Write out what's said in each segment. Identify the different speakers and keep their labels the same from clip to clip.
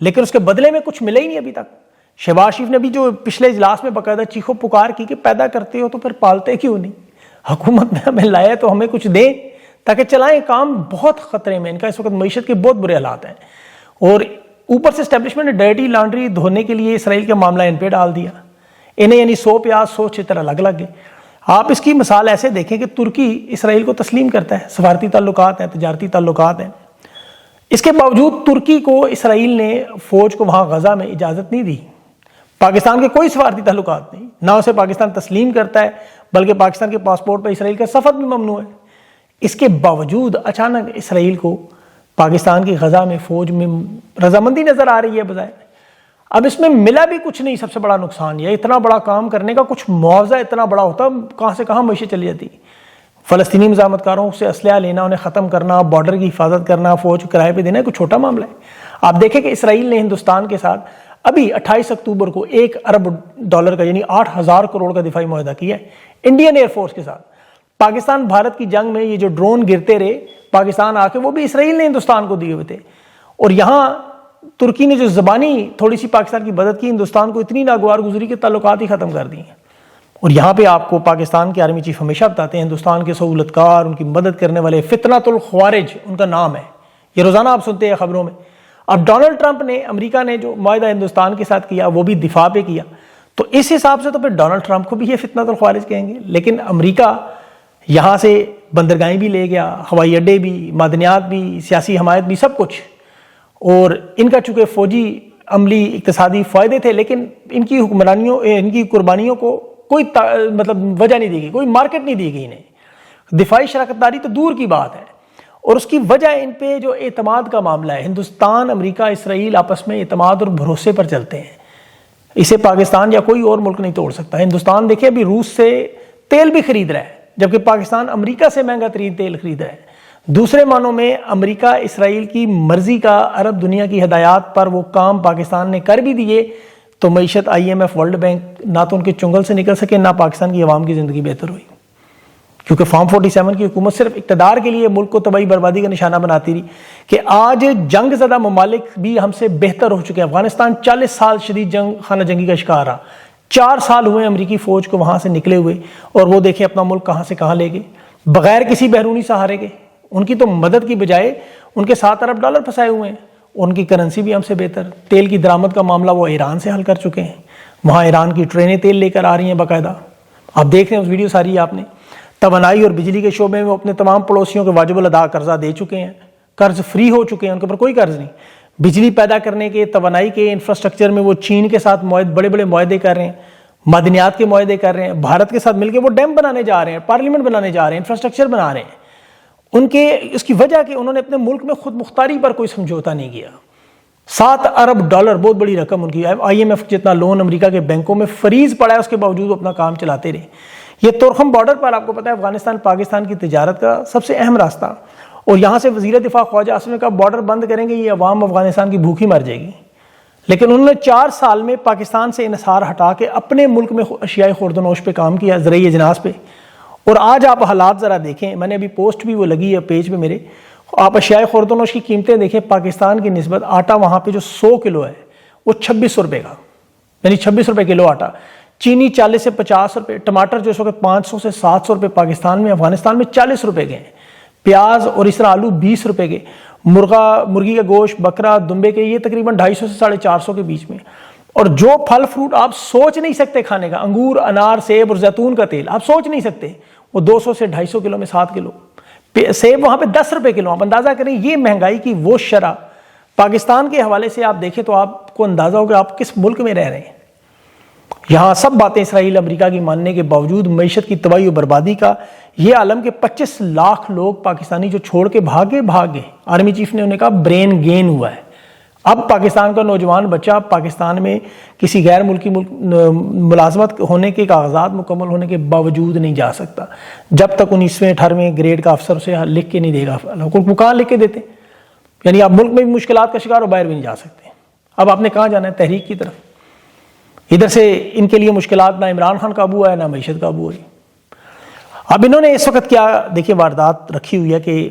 Speaker 1: لیکن اس کے بدلے میں کچھ ملا ہی نہیں ابھی تک. شہباز شریف نے بھی جو پچھلے اجلاس میں باقاعدہ چیخو پکار کی کہ پیدا کرتے ہو تو پھر پالتے کیوں نہیں, حکومت میں ہمیں لایا تو ہمیں کچھ دیں تاکہ چلائیں کام. بہت خطرے میں ان کا اس وقت معیشت کے بہت برے حالات ہیں, اور اوپر سے اسٹیبلشمنٹ نے ڈرٹی لانڈری دھونے کے لیے اسرائیل کا معاملہ ان پہ ڈال دیا. انہیں یعنی 100 پیاز 100 چتر الگ لگ گئے. آپ اس کی مثال ایسے دیکھیں کہ ترکی اسرائیل کو تسلیم کرتا ہے, سفارتی تعلقات ہیں, تجارتی تعلقات ہیں. اس کے باوجود ترکی کو اسرائیل نے فوج کو وہاں غزہ میں اجازت نہیں دی. پاکستان کے کوئی سفارتی تعلقات نہیں, نہ اسے پاکستان تسلیم کرتا ہے, بلکہ پاکستان کے پاسپورٹ پر اسرائیل کا سفر بھی ممنوع ہے. اس کے باوجود اچانک اسرائیل کو پاکستان کی غزہ میں فوج میں رضامندی نظر آ رہی ہے بظاہر. اب اس میں ملا بھی کچھ نہیں. سب سے بڑا نقصان یہ, اتنا بڑا کام کرنے کا کچھ معاوضہ اتنا بڑا ہوتا, کہاں سے کہاں معیشت چلی جاتی. فلسطینی مزاحمت کاروں سے اسلحہ لینا, انہیں ختم کرنا, بارڈر کی حفاظت کرنا, فوج کرائے پہ دینا, کوئی چھوٹا معاملہ ہے. آپ دیکھیں کہ اسرائیل نے ہندوستان کے ساتھ ابھی 28 اکتوبر کو $1 ارب کا یعنی 8,000 کروڑ کا دفاعی معاہدہ کیا ہے انڈین ایئر فورس کے ساتھ. پاکستان بھارت کی جنگ میں یہ جو ڈرون گرتے رہے پاکستان آ کے, وہ بھی اسرائیل نے ہندوستان کو دیے ہوئے تھے. اور یہاں ترکی نے جو زبانی تھوڑی سی پاکستان کی مدد کی, ہندوستان کو اتنی ناگوار گزری کہ تعلقات ہی ختم کر دیے. اور یہاں پہ آپ کو پاکستان کے آرمی چیف ہمیشہ بتاتے ہیں ہندوستان کے سہولت کار, ان کی مدد کرنے والے, فتنۃ الخوارج ان کا نام ہے, یہ روزانہ آپ سنتے ہیں خبروں میں. اب ڈونلڈ ٹرمپ نے, امریکہ نے جو معاہدہ ہندوستان کے ساتھ کیا وہ بھی دفاع پہ کیا, تو اس حساب سے تو پھر ڈونلڈ ٹرمپ کو بھی یہ فتنۃ الخوارج کہیں گے. لیکن امریکہ یہاں سے بندرگاہیں بھی لے گیا, ہوائی اڈے بھی, معدنیات بھی, سیاسی حمایت بھی, سب کچھ. اور ان کا چونکہ فوجی عملی اقتصادی فائدے تھے, لیکن ان کی حکمرانیوں, ان کی قربانیوں کو کوئی مطلب وجہ نہیں دی گئی, کوئی مارکیٹ نہیں دی گئی انہیں. دفاعی شراکت داری تو دور کی بات ہے. اور اس کی وجہ ان پہ جو اعتماد کا معاملہ ہے, ہندوستان, امریکہ, اسرائیل آپس میں اعتماد اور بھروسے پر چلتے ہیں. اسے پاکستان یا کوئی اور ملک نہیں توڑ سکتا. ہندوستان دیکھیں ابھی روس سے تیل بھی خرید رہا ہے, جبکہ پاکستان امریکہ سے مہنگا ترین تیل خرید رہا ہے. دوسرے معنوں میں امریکہ اسرائیل کی مرضی کا عرب دنیا کی ہدایات پر وہ کام پاکستان نے کر بھی دیے, تو معیشت IMF, ورلڈ بینک نہ تو ان کے چنگل سے نکل سکے, نہ پاکستان کی عوام کی زندگی بہتر ہوئی. کیونکہ فارم 47 کی حکومت صرف اقتدار کے لیے ملک کو تباہی بربادی کا نشانہ بناتی رہی, کہ آج جنگ زدہ ممالک بھی ہم سے بہتر ہو چکے ہیں. افغانستان 40 سال شدید خانہ جنگی کا شکار رہا, 4 سال ہوئے امریکی فوج کو وہاں سے نکلے ہوئے, اور وہ دیکھیں اپنا ملک کہاں سے کہاں لے گئے بغیر کسی بیرونی سہارے کے. ان کی تو مدد کی بجائے ان کے $7 ارب پھنسائے ہوئے ہیں. ان کی کرنسی بھی ہم سے بہتر. تیل کی درآمد کا معاملہ وہ ایران سے حل کر چکے ہیں, وہاں ایران کی ٹرینیں تیل لے کر آ رہی ہیں باقاعدہ. آپ دیکھ رہے ہیں اس ویڈیو ساری آپ نے. توانائی اور بجلی کے شعبے میں وہ اپنے تمام پڑوسیوں کے واجب الادا قرضہ دے چکے ہیں, قرض فری ہو چکے ہیں, ان کے اوپر کوئی قرض نہیں. بجلی پیدا کرنے کے, توانائی کے انفراسٹرکچر میں وہ چین کے ساتھ بڑے بڑے معاہدے کر رہے ہیں, معدنیات کے معاہدے کر رہے ہیں. بھارت کے ساتھ مل کے وہ ڈیم بنانے جا رہے ہیں, پارلیمنٹ بنانے جا رہے ہیں, انفراسٹرکچر بنا رہے ہیں. ان کے اس کی وجہ کہ انہوں نے اپنے ملک میں خود مختاری پر کوئی سمجھوتا نہیں کیا. $7 ارب بہت بڑی رقم ان کی. IMF جتنا لون امریکہ کے بینکوں میں فریز پڑا ہے, اس کے باوجود اپنا کام چلاتے رہے. یہ تورخم بارڈر پر آپ کو پتا ہے افغانستان پاکستان کی تجارت کا سب سے اہم راستہ, اور یہاں سے وزیر دفاع خواجہ آصف نے کہا بارڈر بند کریں گے, یہ عوام افغانستان کی بھوک ہی مر جائے گی. لیکن انہوں نے 4 سال میں پاکستان سے انحصار ہٹا کے اپنے ملک میں اشیاء خورد و نوش پہ کام کیا, زرعی اجناس پہ. اور آج آپ حالات ذرا دیکھیں, میں نے ابھی پوسٹ بھی وہ لگی ہے پیج پہ میرے, آپ اشیاء خورد و نوش کی قیمتیں دیکھیں. پاکستان کی نسبت آٹا وہاں پہ جو 100 کلو ہے وہ 2600 روپے کا, یعنی 26 روپے کلو آٹا. چینی 40 سے 50 روپے, ٹماٹر جو اس وقت 500 سے 700 روپے پاکستان میں, افغانستان میں 40 روپے کے ہیں. پیاز اور اس طرح آلو 20 روپے کے. مرغی کا گوشت, بکرا, دمبے کے, یہ تقریباً 250 سے 450 کے بیچ میں. اور جو پھل فروٹ آپ سوچ نہیں سکتے کھانے کا, انگور, انار, سیب اور زیتون کا تیل آپ سوچ نہیں سکتے, وہ 200 سے 250 کلو میں 7 کلو. سیب وہاں پہ 10 روپے کلو. آپ اندازہ کریں یہ مہنگائی کی وہ شرح پاکستان کے حوالے سے آپ دیکھیں تو آپ کو اندازہ ہوگا آپ کس ملک میں رہ رہے ہیں. یہاں سب باتیں اسرائیل امریکہ کی ماننے کے باوجود معیشت کی تباہی و بربادی کا یہ عالم کے 25 لاکھ لوگ پاکستانی جو چھوڑ کے بھاگے. آرمی چیف نے انہیں کہا برین گین ہوا ہے. اب پاکستان کا نوجوان بچہ پاکستان میں کسی غیر ملکی ملازمت ہونے کے کاغذات مکمل ہونے کے باوجود نہیں جا سکتا جب تک 19ویں 18ویں گریڈ کا افسر اسے لکھ کے نہیں دے گا. وہ کہاں لکھ کے دیتے, یعنی آپ ملک میں بھی مشکلات کا شکار ہو, باہر بھی نہیں جا سکتے. اب آپ نے کہاں جانا ہے, تحریک کی طرف. ادھر سے ان کے لیے مشکلات, نہ عمران خان قابو ہے نہ معیشت قابو ہے. اب انہوں نے اس وقت کیا دیکھیے واردات رکھی ہوئی ہے کہ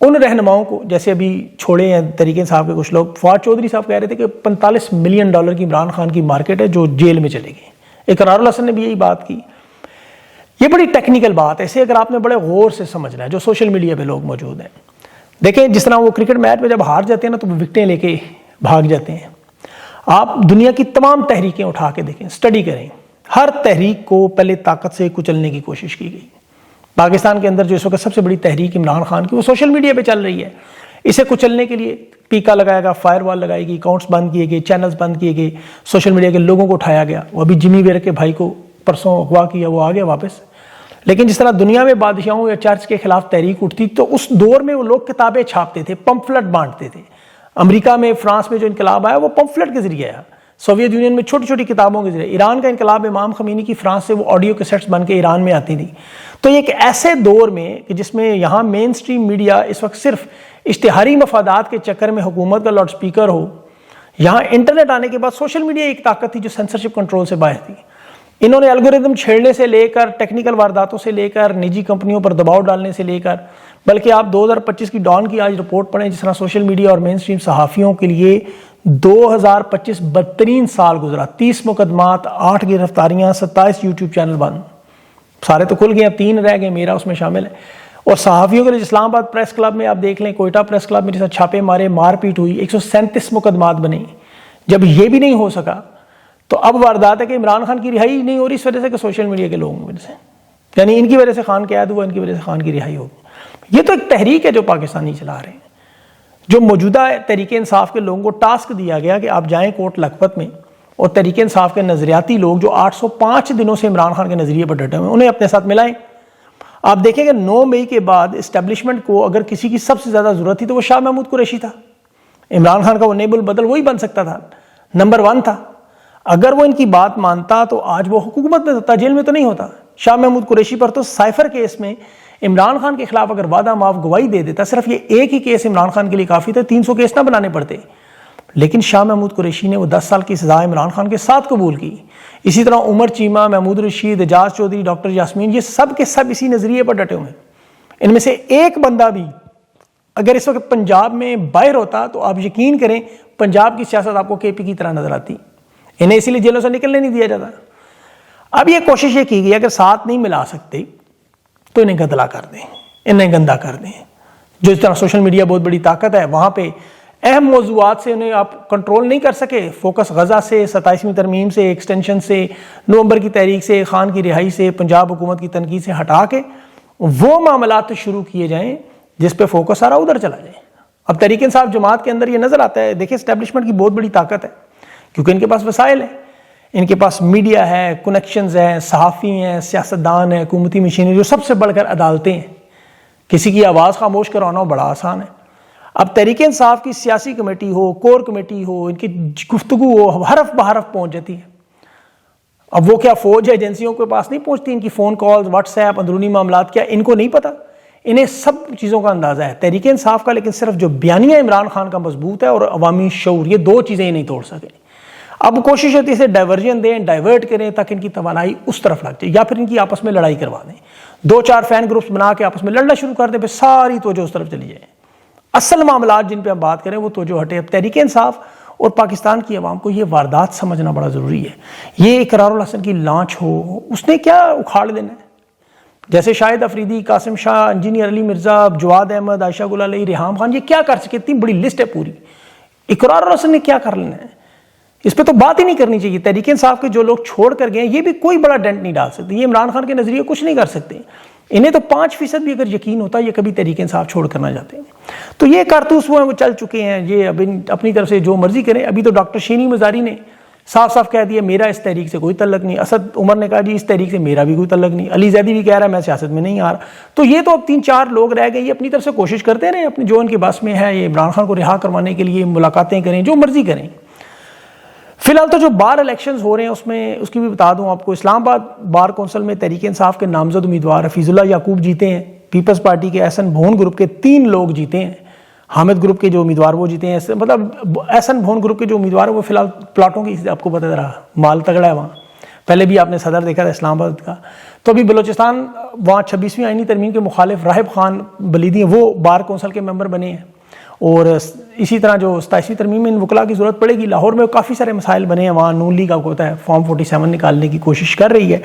Speaker 1: ان رہنماؤں کو جیسے ابھی چھوڑے ہیں تحریک انصاف کے کچھ لوگ. فواد چودھری صاحب کہہ رہے تھے کہ $45 ملین کی عمران خان کی مارکیٹ ہے جو جیل میں چلے گئے. اقرار الحسن نے بھی یہی بات کی. یہ بڑی ٹیکنیکل بات ہے, اسے اگر آپ نے بڑے غور سے سمجھنا ہے. جو سوشل میڈیا پہ لوگ موجود ہیں, دیکھیں جس طرح وہ کرکٹ میچ میں جب ہار جاتے ہیں نا تو وہ وکٹیں لے کے بھاگ جاتے ہیں. آپ دنیا کی تمام تحریکیں اٹھا کے دیکھیں, اسٹڈی کریں, ہر تحریک کو پہلے طاقت سے کچلنے کی کوشش کی گئی. پاکستان کے اندر جو اس وقت سب سے بڑی تحریک عمران خان کی وہ سوشل میڈیا پہ چل رہی ہے. اسے کچلنے کے لیے پیکا لگایا گیا, فائر وال لگائی گئی, اکاؤنٹس بند کیے گئے, چینلز بند کیے گئے, سوشل میڈیا کے لوگوں کو اٹھایا گیا. وہ ابھی جمی ویئر کے بھائی کو پرسوں اغوا کیا, وہ آ گیا واپس. لیکن جس طرح دنیا میں بادشاہوں یا چرچ کے خلاف تحریک اٹھتی تو اس دور میں وہ لوگ کتابیں چھاپتے تھے, پمفلٹ بانٹتے تھے. امریکہ میں, فرانس میں جو انقلاب آیا وہ پمفلٹ کے ذریعے آیا. سوویت یونین میں چھوٹی چھوٹی کتابوں کے ذریعے. ایران کا انقلاب امام خمینی کی فرانس سے وہ آڈیو کیسٹس بن کے ایران میں آتی تھی. تو ایک ایسے دور میں کہ جس میں یہاں مین سٹریم میڈیا اس وقت صرف اشتہاری مفادات کے چکر میں حکومت کا لاؤڈ سپیکر ہو, یہاں انٹرنیٹ آنے کے بعد سوشل میڈیا ایک طاقت تھی جو سینسرشپ کنٹرول سے باہر تھی. انہوں نے الگوریدم چھیڑنے سے لے کر, ٹیکنیکل وارداتوں سے لے کر, نجی کمپنیوں پر دباؤ ڈالنے سے لے کر, بلکہ آپ 2025 کی ڈان کی آج رپورٹ پڑھیں جس طرح سوشل میڈیا اور مین سٹریم صحافیوں کے لیے 2025 بدترین سال گزرا. 30 مقدمات, 8 گرفتاریاں, 27 یوٹیوب چینل بند. سارے تو کھل گئے, اب 3 رہ گئے, میرا اس میں شامل ہے. اور صحافیوں کے لیے اسلام آباد پریس کلب میں آپ دیکھ لیں, کوئٹہ پریس کلب میں جیسا چھاپے مارے, مار پیٹ ہوئی, 137 مقدمات بنے. جب یہ بھی نہیں ہو سکا تو اب واردات ہے کہ عمران خان کی رہائی نہیں ہو رہی اس وجہ سے کہ سوشل میڈیا کے لوگوں کی وجہ سے, یعنی ان کی وجہ سے خان قید ہوا, ان کی وجہ سے خان کی رہائی ہوگی. یہ تو ایک تحریک ہے جو پاکستانی چلا رہے ہیں. جو موجودہ تحریک انصاف کے لوگوں کو ٹاسک دیا گیا کہ آپ جائیں کوٹ لکھپت میں, اور تحریک انصاف کے نظریاتی لوگ جو 805 دنوں سے عمران خان کے نظریے پر ڈٹے ہوئے انہیں اپنے ساتھ ملائیں. آپ دیکھیں کہ 9 مئی کے بعد اسٹیبلشمنٹ کو اگر کسی کی سب سے زیادہ ضرورت تھی تو وہ شاہ محمود قریشی تھا. عمران خان کا وہ نیب البدل وہی بن سکتا تھا, نمبر 1 تھا. اگر وہ ان کی بات مانتا تو آج وہ حکومت میں ہوتا, جیل میں تو نہیں ہوتا. شاہ محمود قریشی پر تو سائفر کیس میں عمران خان کے خلاف اگر وعدہ معاف گواہی دے دیتا, صرف یہ ایک ہی کیس عمران خان کے لیے کافی تھا, 300 کیس نہ بنانے پڑتے. لیکن شاہ محمود قریشی نے وہ 10 سال کی سزا عمران خان کے ساتھ قبول کی. اسی طرح عمر چیمہ, محمود رشید, اعجاز چودھری, ڈاکٹر یاسمین, یہ سب کے سب اسی نظریے پر ڈٹے ہوئے ہیں. ان میں سے ایک بندہ بھی اگر اس وقت پنجاب میں باہر ہوتا تو آپ یقین کریں پنجاب کی سیاست آپ کو کے پی کی طرح نظر آتی. انہیں اسی لیے جیلوں سے نکلنے نہیں دیا جاتا. اب یہ کوشش یہ کی گئی اگر ساتھ نہیں ملا سکتے تو انہیں گدلا کر دیں, انہیں گندا کر دیں. جو اس طرح سوشل میڈیا بہت بڑی طاقت ہے, وہاں پہ اہم موضوعات سے انہیں آپ کنٹرول نہیں کر سکے. فوکس غزہ سے, 27ویں ترمیم سے, ایکسٹینشن سے, نومبر کی تحریک سے, خان کی رہائی سے, پنجاب حکومت کی تنقید سے ہٹا کے وہ معاملات شروع کیے جائیں جس پہ فوکس سارا ادھر چلا جائے. اب تحریک انصاف جماعت کے اندر یہ نظر آتا ہے, دیکھیں اسٹیبلشمنٹ کی بہت بڑی طاقت ہے کیونکہ ان کے پاس وسائل ہیں, ان کے پاس میڈیا ہے, کنیکشنز ہیں, صحافی ہیں, سیاستدان ہیں, حکومتی مشینری, جو سب سے بڑھ کر عدالتیں ہیں. کسی کی آواز خاموش کروانا بڑا آسان ہے. اب تحریک انصاف کی سیاسی کمیٹی ہو, کور کمیٹی ہو, ان کی گفتگو ہو, حرف بحرف پہنچ جاتی ہے. اب وہ کیا فوج ہے ایجنسیوں کے پاس نہیں پہنچتی, ان کی فون کالز, واٹس ایپ, اندرونی معاملات کیا ان کو نہیں پتا؟ انہیں سب چیزوں کا اندازہ ہے تحریک انصاف کا. لیکن صرف جو بیانیہ عمران خان کا مضبوط ہے اور عوامی شعور, یہ 2 چیزیں ہی نہیں توڑ سکے. اب کوشش ہوتی ہے اسے ڈائیورژن دیں, ڈائیورٹ کریں تاکہ ان کی توانائی اس طرف لگ جائے, یا پھر ان کی آپس میں لڑائی کروا دیں. 2-4 فین گروپس بنا کے آپس میں لڑنا شروع کر دیں, پھر ساری توجہ اس طرف چلی جائے. اصل معاملات جن پہ ہم بات کریں وہ توجہ ہٹے. اب تحریک انصاف اور پاکستان کی عوام کو یہ واردات سمجھنا بڑا ضروری ہے. یہ اقرار الحسن کی لانچ ہو, اس نے کیا اکھاڑ دینا ہے؟ جیسے شاہد افریدی, قاسم شاہ, انجینئر علی مرزا, جواد احمد, عائشہ گل علی, ریحام خان, یہ کیا کر سکے؟ اتنی بڑی لسٹ ہے پوری. اقرار الحسن نے کیا کر لینا ہے؟ اس پہ تو بات ہی نہیں کرنی چاہیے. تحریک انصاف کے جو لوگ چھوڑ کر گئے یہ بھی کوئی بڑا ڈینٹ نہیں ڈال سکتے. یہ عمران خان کے نظریے کچھ نہیں کر سکتے. انہیں تو 5% بھی اگر یقین ہوتا یہ کبھی تحریک انصاف چھوڑ کرنا چاہتے ہیں. تو یہ کارتوس وہ چل چکے ہیں, یہ اب اپنی طرف سے جو مرضی کریں. ابھی تو ڈاکٹر شینی مزاری نے صاف صاف کہہ دیا میرا اس تحریک سے کوئی تعلق نہیں. اسد عمر نے کہا جی اس تحریک سے میرا بھی کوئی تعلق نہیں. علی زیدی بھی کہہ رہا ہے میں سیاست میں نہیں آ رہا. تو یہ تو اب 3-4 لوگ رہ گئے, یہ اپنی طرف سے کوشش کرتے رہے اپنی جو ان کے بس میں ہے, یہ عمران خان کو رہا کروانے کے لیے ملاقاتیں کریں, جو مرضی کریں. فی الحال تو جو بار الیکشنز ہو رہے ہیں اس میں اس کی بھی بتا دوں آپ کو, اسلام آباد بار کونسل میں تحریک انصاف کے نامزد امیدوار حفیظ اللہ یعقوب جیتے ہیں. پیپلز پارٹی کے احسن بھون گروپ کے 3 لوگ جیتے ہیں. حامد گروپ کے جو امیدوار وہ جیتے ہیں, مطلب احسن بھون گروپ کے جو امیدوار ہیں وہ فی الحال پلاٹوں کی آپ کو پتہ رہا مال تگڑا ہے وہاں, پہلے بھی آپ نے صدر دیکھا تھا اسلام آباد کا. تو ابھی بلوچستان وہاں 26ویں آئینی ترمیم کے مخالف راہب خان بلیدی ہیں، وہ بار کونسل کے ممبر بنے ہیں. اور اسی طرح جو 27ویں ترمیم میں ان وکلاء کی ضرورت پڑے گی، لاہور میں کافی سارے مسائل بنے ہیں، وہاں نون لیگ آپ کو ہوتا ہے فارم 47 نکالنے کی کوشش کر رہی ہے.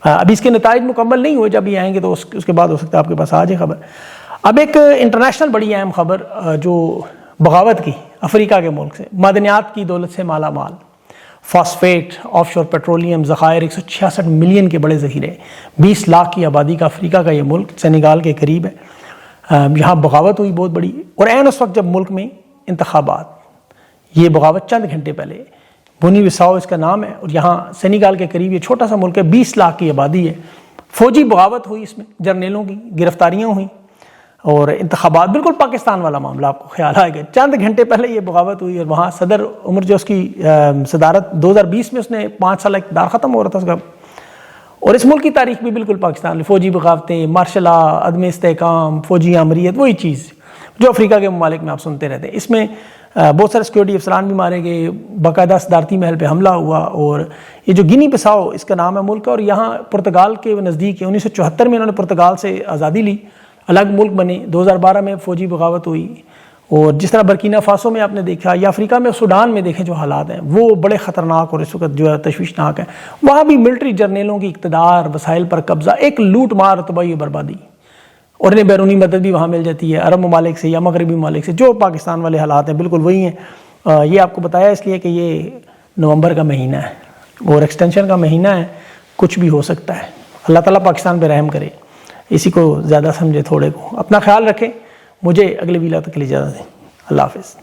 Speaker 1: ابھی اس کے نتائج مکمل نہیں ہوئے، جب یہ آئیں گے تو اس کے بعد ہو سکتا ہے آپ کے پاس آ جائے خبر. اب ایک انٹرنیشنل بڑی اہم خبر جو بغاوت کی افریقہ کے ملک سے، معدنیات کی دولت سے مالا مال، فاسفیٹ، آف شور پیٹرولیم ذخائر، 166 ملین کے بڑے ذخیرے، 20 لاکھ کی آبادی کا افریقہ کا یہ ملک سینیگال کے قریب ہے. یہاں بغاوت ہوئی بہت بڑی، اور عین اس وقت جب ملک میں انتخابات. یہ بغاوت چند گھنٹے پہلے، بونی وساؤ اس کا نام ہے، اور یہاں سینیگال کے قریب یہ چھوٹا سا ملک ہے، 20 لاکھ کی آبادی ہے. فوجی بغاوت ہوئی، اس میں جرنیلوں کی گرفتاریاں ہوئیں اور انتخابات، بالکل پاکستان والا معاملہ آپ کو خیال آئے گا. چند گھنٹے پہلے یہ بغاوت ہوئی، اور وہاں صدر عمر جو اس کی صدارت 2020 میں اس نے 5 سال اقتدار ختم ہو رہا تھا اس کا. اور اس ملک کی تاریخ بھی بالکل پاکستان میں، فوجی بغاوتیں، مارشل لا، عدم استحکام، فوجی آمریت، وہی چیز جو افریقہ کے ممالک میں آپ سنتے رہتے ہیں. اس میں بہت سارے سیکورٹی افسران بھی مارے گئے، باقاعدہ صدارتی محل پہ حملہ ہوا. اور یہ جو گینی بساؤ اس کا نام ہے ملک، اور یہاں پرتگال کے نزدیک 1974 میں انہوں نے پرتگال سے آزادی لی، الگ ملک بنے. 2012 میں فوجی بغاوت ہوئی. اور جس طرح برکینا فاسو میں آپ نے دیکھا، یا افریقہ میں سوڈان میں دیکھیں جو حالات ہیں وہ بڑے خطرناک اور اس وقت جو ہے تشویشناک ہیں. وہاں بھی ملٹری جرنیلوں کی اقتدار، وسائل پر قبضہ، ایک لوٹ مار، تباہی و بربادی. اور انہیں بیرونی مدد بھی وہاں مل جاتی ہے عرب ممالک سے یا مغربی ممالک سے. جو پاکستان والے حالات ہیں بالکل وہی ہیں. یہ آپ کو بتایا اس لیے کہ یہ نومبر کا مہینہ ہے اور ایکسٹینشن کا مہینہ ہے، کچھ بھی ہو سکتا ہے. اللہ تعالیٰ پاکستان پہ رحم کرے، اسی کو زیادہ سمجھے تھوڑے کو. اپنا خیال رکھیں. مجھے اگلے ویلا تک کے لیے اجازت دیں. اللہ حافظ.